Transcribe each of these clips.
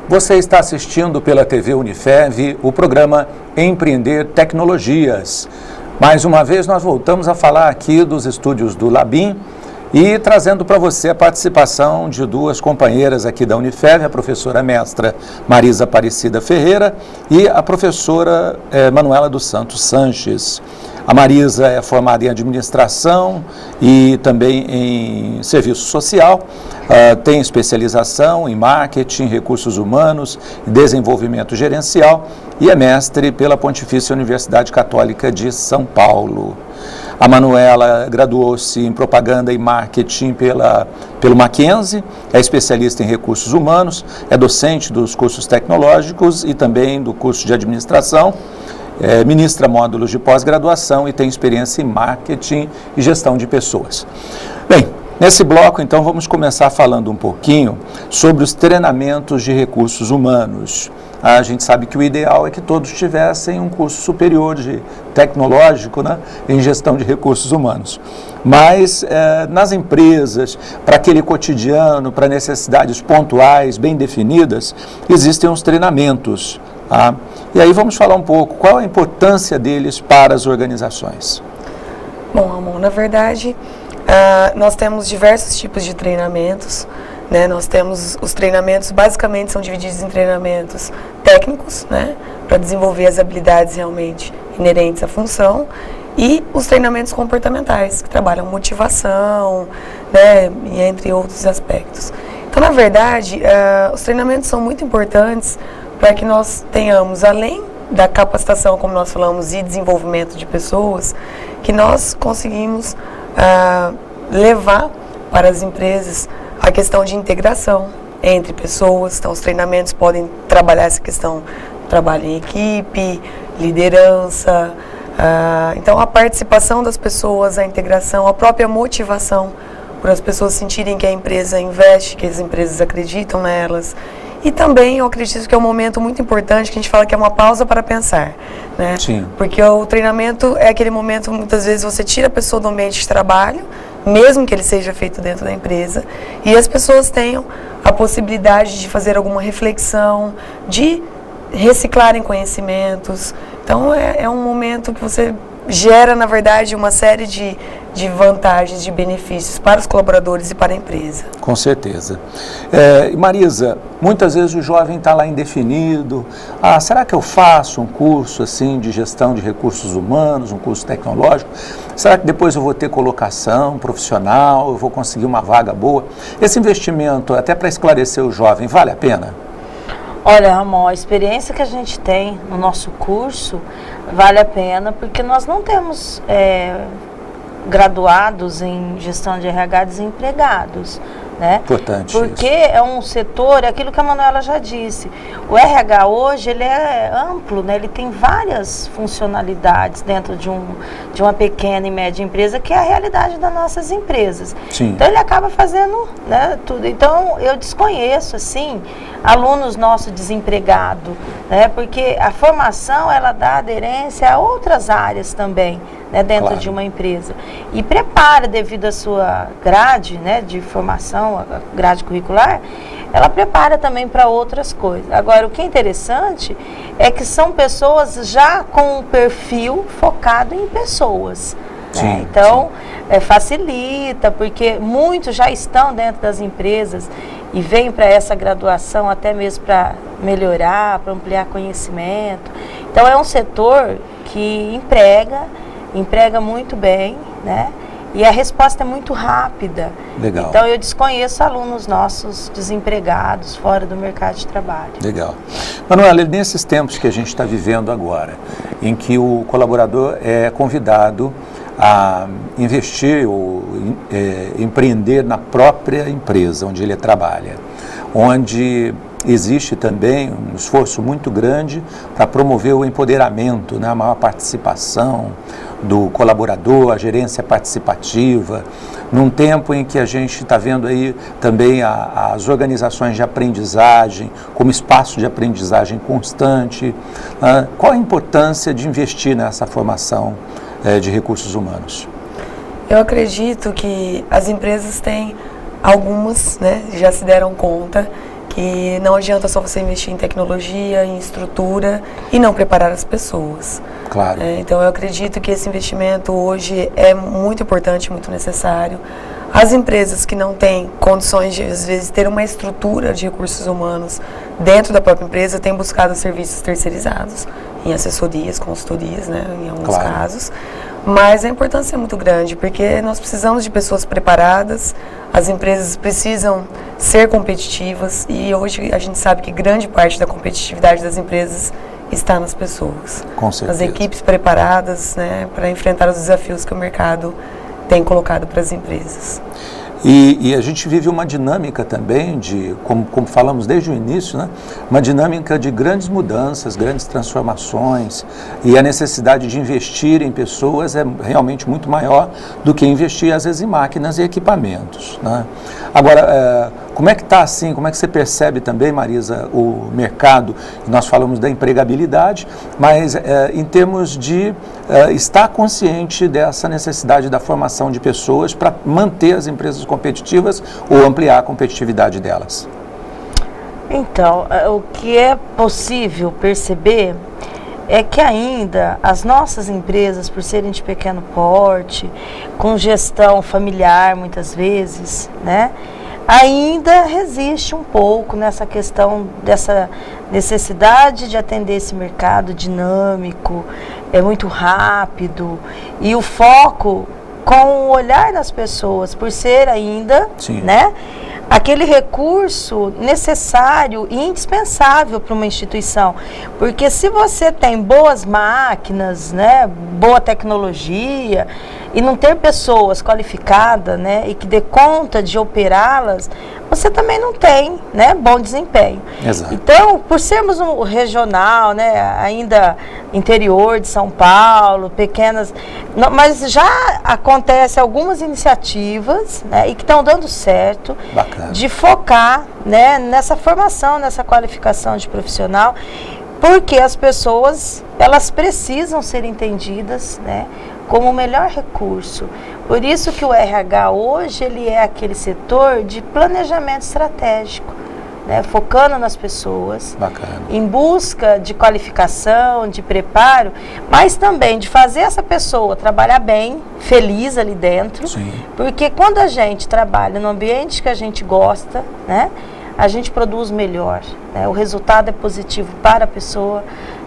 Você está assistindo pela TV Unifev o programa Empreender Tecnologias. Mais uma vez nós voltamos a falar aqui dos estúdios do Labim e trazendo para você a participação de duas companheiras aqui da Unifev, a professora mestra Marisa Aparecida Ferreira e a professora Manuela dos Santos Sanches. A Marisa é formada em administração e também em serviço social, tem especialização em marketing, recursos humanos e desenvolvimento gerencial e é mestre pela Pontifícia Universidade Católica de São Paulo. A Manuela graduou-se em propaganda e marketing pelo Mackenzie, é especialista em recursos humanos, é docente dos cursos tecnológicos e também do curso de administração. Ministra módulos de pós-graduação e tem experiência em marketing e gestão de pessoas. Bem, nesse bloco, então, vamos começar falando um pouquinho sobre os treinamentos de recursos humanos. A gente sabe que o ideal é que todos tivessem um curso superior de tecnológico, né, em gestão de recursos humanos. Mas nas empresas, para aquele cotidiano, para necessidades pontuais, bem definidas, existem os treinamentos. Tá? E aí vamos falar um pouco qual a importância deles para as organizações. Bom, Ramon, na verdade, nós temos diversos tipos de treinamentos, né? Nós temos os treinamentos, basicamente são divididos em treinamentos técnicos, né? Para desenvolver as habilidades realmente inerentes à função, e os treinamentos comportamentais, que trabalham motivação, né? E entre outros aspectos. Então, na verdade, os treinamentos são muito importantes para que nós tenhamos, além da capacitação, como nós falamos, e desenvolvimento de pessoas, que nós conseguimos levar para as empresas a questão de integração entre pessoas. Então, os treinamentos podem trabalhar essa questão, trabalho em equipe, liderança, então a participação das pessoas, a integração, a própria motivação, para as pessoas sentirem que a empresa investe, que as empresas acreditam nelas. E também eu acredito que é um momento muito importante que a gente fala que é uma pausa para pensar, né? Sim. Porque o treinamento é aquele momento, muitas vezes você tira a pessoa do ambiente de trabalho, mesmo que ele seja feito dentro da empresa, e as pessoas tenham a possibilidade de fazer alguma reflexão, de reciclarem conhecimentos. Então é um momento que você gera, na verdade, uma série de vantagens, de benefícios para os colaboradores e para a empresa. Com certeza. Marisa, muitas vezes o jovem está lá indefinido. Será que eu faço um curso assim de gestão de recursos humanos, um curso tecnológico? Será que depois eu vou ter colocação profissional, eu vou conseguir uma vaga boa? Esse investimento, até para esclarecer o jovem, vale a pena? Olha, Ramon, a experiência que a gente tem no nosso curso vale a pena, porque nós não temos graduados em gestão de RH desempregados, né? Importante. Porque isso. É um setor, é aquilo que a Manuela já disse, o RH hoje ele é amplo, né? Ele tem várias funcionalidades dentro de uma pequena e média empresa, que é a realidade das nossas empresas. Sim. Então ele acaba fazendo, né, tudo. Então eu desconheço assim alunos nossos desempregados, né? Porque a formação ela dá aderência a outras áreas também, né, dentro Claro. de uma empresa, e prepara devido à sua grade, né, de formação, a grade curricular, ela prepara também para outras coisas. Agora, o que é interessante é que são pessoas já com um perfil focado em pessoas. Sim, né? Então, facilita, porque muitos já estão dentro das empresas e vêm para essa graduação até mesmo para melhorar, para ampliar conhecimento. Então, é um setor que emprega muito bem, né? E a resposta é muito rápida. Legal. Então, eu desconheço alunos nossos desempregados fora do mercado de trabalho. Legal. Manuela, nesses tempos que a gente está vivendo agora, em que o colaborador é convidado a investir ou empreender na própria empresa onde ele trabalha, onde existe também um esforço muito grande para promover o empoderamento, né, a maior participação do colaborador, a gerência participativa, num tempo em que a gente está vendo aí também as organizações de aprendizagem como espaço de aprendizagem constante. Qual a importância de investir nessa formação de recursos humanos? Eu acredito que as empresas têm algumas, né, já se deram conta que não adianta só você investir em tecnologia, em estrutura e não preparar as pessoas. Claro. Então eu acredito que esse investimento hoje é muito importante, muito necessário. As empresas que não têm condições de, às vezes, ter uma estrutura de recursos humanos dentro da própria empresa, têm buscado serviços terceirizados, em assessorias, consultorias, né, em alguns casos. Mas a importância é muito grande, porque nós precisamos de pessoas preparadas, as empresas precisam ser competitivas e hoje a gente sabe que grande parte da competitividade das empresas está nas pessoas. Com certeza. As equipes preparadas, né, para enfrentar os desafios que o mercado tem colocado para as empresas. E a gente vive uma dinâmica também de, como falamos desde o início, né? Uma dinâmica de grandes mudanças, grandes transformações, e a necessidade de investir em pessoas é realmente muito maior do que investir, às vezes, em máquinas e equipamentos, né? Agora, como é que está assim, como é que você percebe também, Marisa, o mercado? Nós falamos da empregabilidade, mas em termos de estar consciente dessa necessidade da formação de pessoas para manter as empresas competitivas ou ampliar a competitividade delas? Então, o que é possível perceber é que ainda as nossas empresas, por serem de pequeno porte, com gestão familiar muitas vezes, né, ainda resiste um pouco nessa questão dessa necessidade de atender esse mercado dinâmico, é muito rápido, e o foco com o olhar das pessoas, por ser ainda, né, aquele recurso necessário e indispensável para uma instituição. Porque se você tem boas máquinas, né, boa tecnologia, e não ter pessoas qualificadas, né, e que dê conta de operá-las, você também não tem, né, bom desempenho. Exato. Então, por sermos um regional, né, ainda interior de São Paulo, pequenas, mas já acontece algumas iniciativas, né, e que estão dando certo. Bacana. De focar, né, nessa formação, nessa qualificação de profissional, porque as pessoas, elas precisam ser entendidas, né, como o melhor recurso. Por isso que o RH hoje, ele é aquele setor de planejamento estratégico, né, focando nas pessoas. Bacana. Em busca de qualificação, de preparo, mas também de fazer essa pessoa trabalhar bem, feliz ali dentro. Sim. Porque quando a gente trabalha no ambiente que a gente gosta, né, a gente produz melhor, né, o resultado é positivo para a pessoa,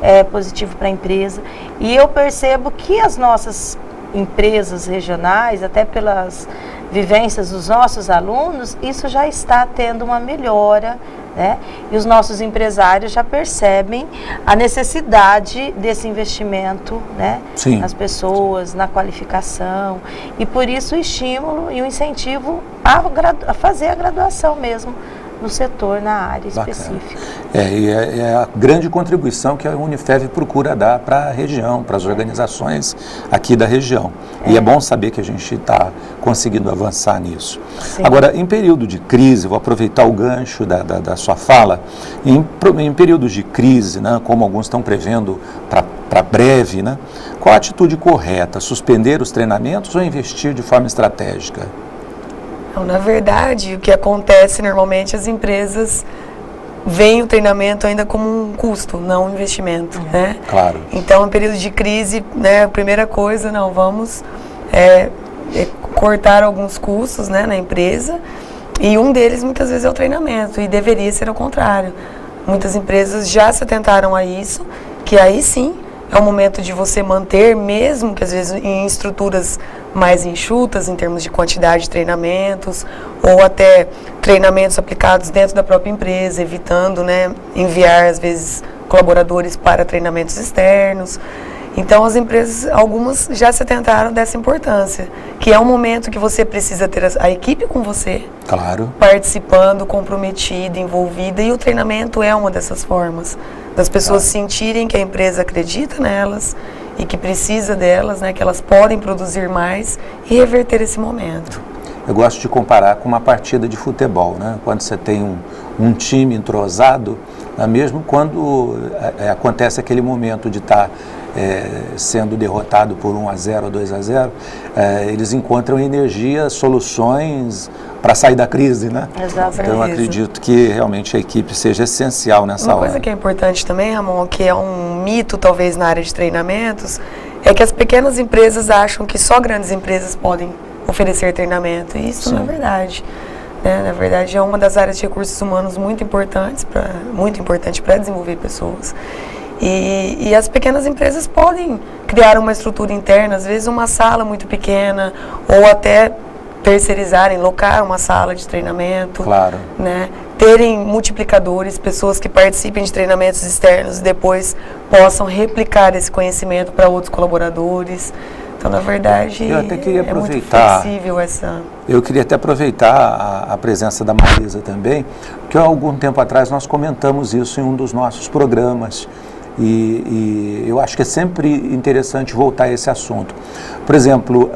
é positivo para a empresa. E eu percebo que as nossas empresas regionais, até pelas vivências dos nossos alunos, isso já está tendo uma melhora, né? E os nossos empresários já percebem a necessidade desse investimento, né? Sim. Nas pessoas, na qualificação, e por isso o estímulo e o incentivo a fazer a graduação mesmo no setor, na área específica. E é a grande contribuição que a Unifev procura dar para a região, para as organizações aqui da região. E é bom saber que a gente está conseguindo avançar nisso. Sim. Agora, em período de crise, vou aproveitar o gancho da sua fala, em períodos de crise, né, como alguns estão prevendo para breve, né, qual a atitude correta? Suspender os treinamentos ou investir de forma estratégica? Então, na verdade, o que acontece normalmente, as empresas veem o treinamento ainda como um custo, não um investimento, né? Claro. Então, em período de crise, né, a primeira coisa, não, vamos cortar alguns custos, né, na empresa, e um deles muitas vezes é o treinamento, e deveria ser ao contrário. Muitas empresas já se atentaram a isso, que aí sim é o momento de você manter, mesmo que às vezes em estruturas mais enxutas em termos de quantidade de treinamentos, ou até treinamentos aplicados dentro da própria empresa, evitando, né, enviar às vezes colaboradores para treinamentos externos. Então as empresas, algumas já se atentaram dessa importância, que é um momento que você precisa ter a equipe com você, claro, participando, comprometida, envolvida, e o treinamento é uma dessas formas, das pessoas sentirem que a empresa acredita nelas e que precisa delas, né, que elas podem produzir mais e reverter esse momento. Eu gosto de comparar com uma partida de futebol, né? Quando você tem um time entrosado, mesmo quando acontece aquele momento de estar sendo derrotado por 1-0 ou 2-0, eles encontram energia, soluções para sair da crise, né? Exatamente. Então eu acredito que realmente a equipe seja essencial nessa hora. Uma coisa que é importante também, Ramon, que é um mito talvez na área de treinamentos, é que as pequenas empresas acham que só grandes empresas podem oferecer treinamento, e isso não é verdade. Na verdade, é uma das áreas de recursos humanos muito importante para desenvolver pessoas. E as pequenas empresas podem criar uma estrutura interna, às vezes uma sala muito pequena, ou até terceirizarem, locar uma sala de treinamento, claro, né? Terem multiplicadores, pessoas que participem de treinamentos externos e depois possam replicar esse conhecimento para outros colaboradores. Então, na verdade, eu até queria aproveitar, muito flexível essa... Eu queria até aproveitar a presença da Marisa também, porque há algum tempo atrás nós comentamos isso em um dos nossos programas. E eu acho que é sempre interessante voltar a esse assunto. Por exemplo,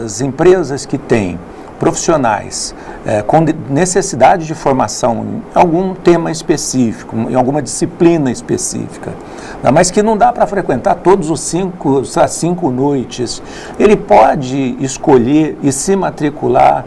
as empresas que têm profissionais com necessidade de formação em algum tema específico, em alguma disciplina específica, mas que não dá para frequentar todos as 5 noites, ele pode escolher e se matricular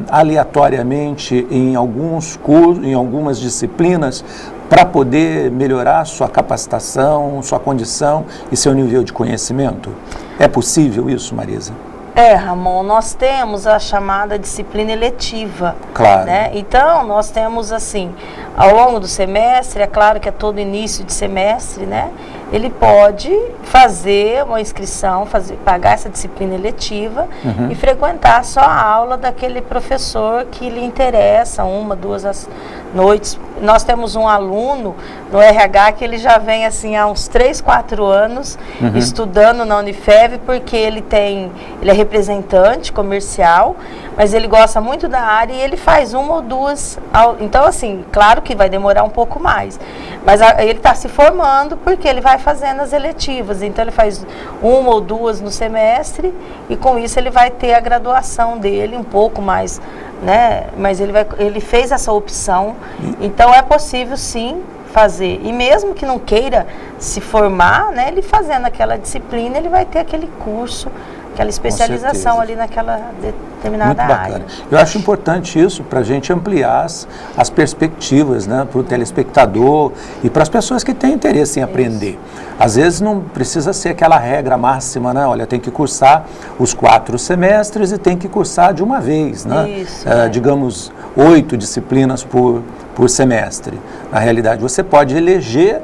aleatoriamente em alguns cursos, em algumas disciplinas, para poder melhorar sua capacitação, sua condição e seu nível de conhecimento? É possível isso, Marisa? Ramon, nós temos a chamada disciplina eletiva. Claro. Né? Então, nós temos assim, ao longo do semestre, é claro que é todo início de semestre, né? Ele pode fazer uma inscrição, pagar essa disciplina eletiva e frequentar só a aula daquele professor que lhe interessa, 1, 2 noites. Nós temos um aluno no RH que ele já vem assim há uns 3, 4 anos estudando na Unifev, porque ele é representante comercial, mas ele gosta muito da área e ele faz 1 ou 2. Então, assim, claro que vai demorar um pouco mais, mas ele está se formando porque ele vai fazendo as eletivas. Então, ele faz 1 ou 2 no semestre e com isso ele vai ter a graduação dele um pouco mais, né? Mas ele fez essa opção, então é possível sim fazer. E mesmo que não queira se formar, né, ele fazendo aquela disciplina, ele vai ter aquele curso, aquela especialização ali naquela determinada área. Eu acho importante isso para a gente ampliar as perspectivas, né, para o telespectador e para as pessoas que têm interesse em aprender. Às vezes não precisa ser aquela regra máxima, né? Olha, tem que cursar os 4 semestres e tem que cursar de uma vez, né? Isso, digamos, 8 disciplinas por semestre. Na realidade, você pode eleger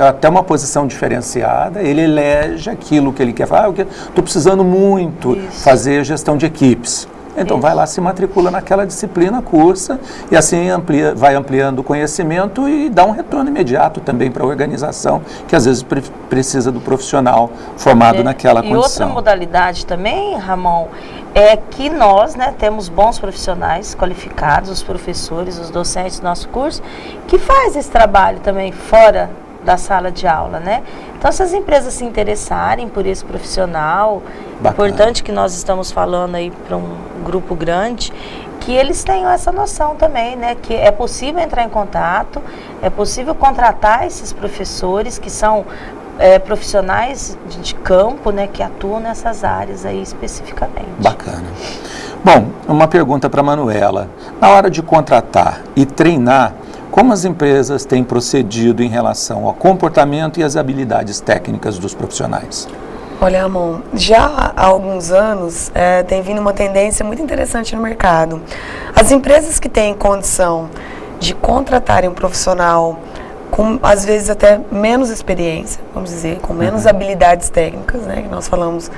até uma posição diferenciada, ele elege aquilo que ele quer falar. Eu estou precisando muito fazer gestão de equipes. Então vai lá, se matricula naquela disciplina, cursa, e assim vai ampliando o conhecimento e dá um retorno imediato também para a organização, que às vezes precisa do profissional formado naquela condição. E outra modalidade também, Ramon, é que nós, né, temos bons profissionais qualificados, os professores, os docentes do nosso curso, que faz esse trabalho também fora da sala de aula, né? Então, se as empresas se interessarem por esse profissional, importante que nós estamos falando aí para um grupo grande, que eles tenham essa noção também, né? Que é possível entrar em contato, é possível contratar esses professores que são profissionais de campo, né? Que atuam nessas áreas aí especificamente. Bacana. Bom, uma pergunta para a Manuela. Na hora de contratar e treinar, como as empresas têm procedido em relação ao comportamento e às habilidades técnicas dos profissionais? Olha, Ramon, já há alguns anos tem vindo uma tendência muito interessante no mercado. As empresas que têm condição de contratarem um profissional com, às vezes, até menos experiência, vamos dizer, com menos habilidades técnicas, né, que nós falamos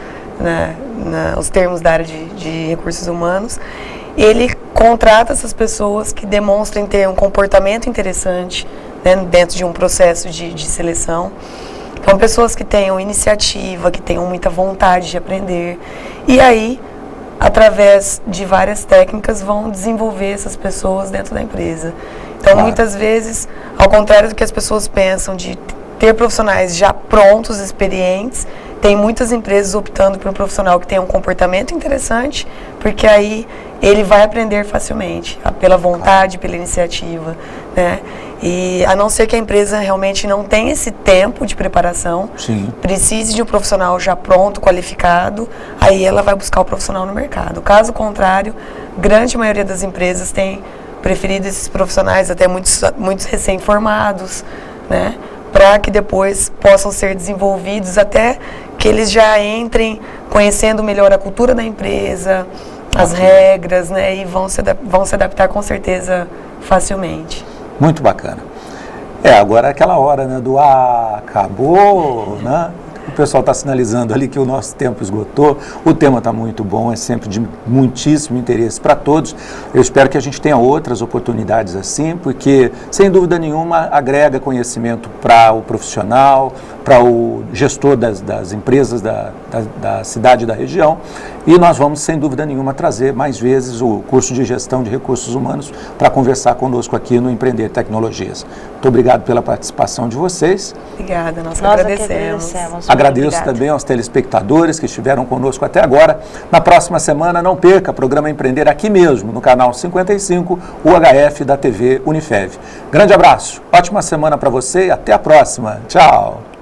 os termos da área de recursos humanos, ele contrata essas pessoas que demonstrem ter um comportamento interessante, né, dentro de um processo de seleção. Então, pessoas que tenham iniciativa, que tenham muita vontade de aprender. E aí, através de várias técnicas, vão desenvolver essas pessoas dentro da empresa. Então, muitas vezes, ao contrário do que as pessoas pensam, de ter profissionais já prontos, experientes, tem muitas empresas optando por um profissional que tem um comportamento interessante, porque aí ele vai aprender facilmente, pela vontade, pela iniciativa, né? E a não ser que a empresa realmente não tenha esse tempo de preparação, Sim. precise de um profissional já pronto, qualificado, aí ela vai buscar o profissional no mercado. Caso contrário, grande maioria das empresas tem preferido esses profissionais, até muitos recém-formados, né? Para que depois possam ser desenvolvidos até que eles já entrem conhecendo melhor a cultura da empresa, as regras, né? E vão se adaptar com certeza facilmente. Muito bacana. Agora é aquela hora, né, do acabou, né? O pessoal está sinalizando ali que o nosso tempo esgotou. O tema está muito bom, é sempre de muitíssimo interesse para todos. Eu espero que a gente tenha outras oportunidades assim, porque, sem dúvida nenhuma, agrega conhecimento para o profissional, para o gestor das empresas da cidade e da região. E nós vamos, sem dúvida nenhuma, trazer mais vezes o curso de gestão de recursos humanos para conversar conosco aqui no Empreender Tecnologias. Muito obrigado pela participação de vocês. Obrigada, nós agradecemos. Agradeço também aos telespectadores que estiveram conosco até agora. Na próxima semana, não perca, programa Empreender aqui mesmo, no canal 55, UHF da TV Unifev. Grande abraço, ótima semana para você e até a próxima. Tchau.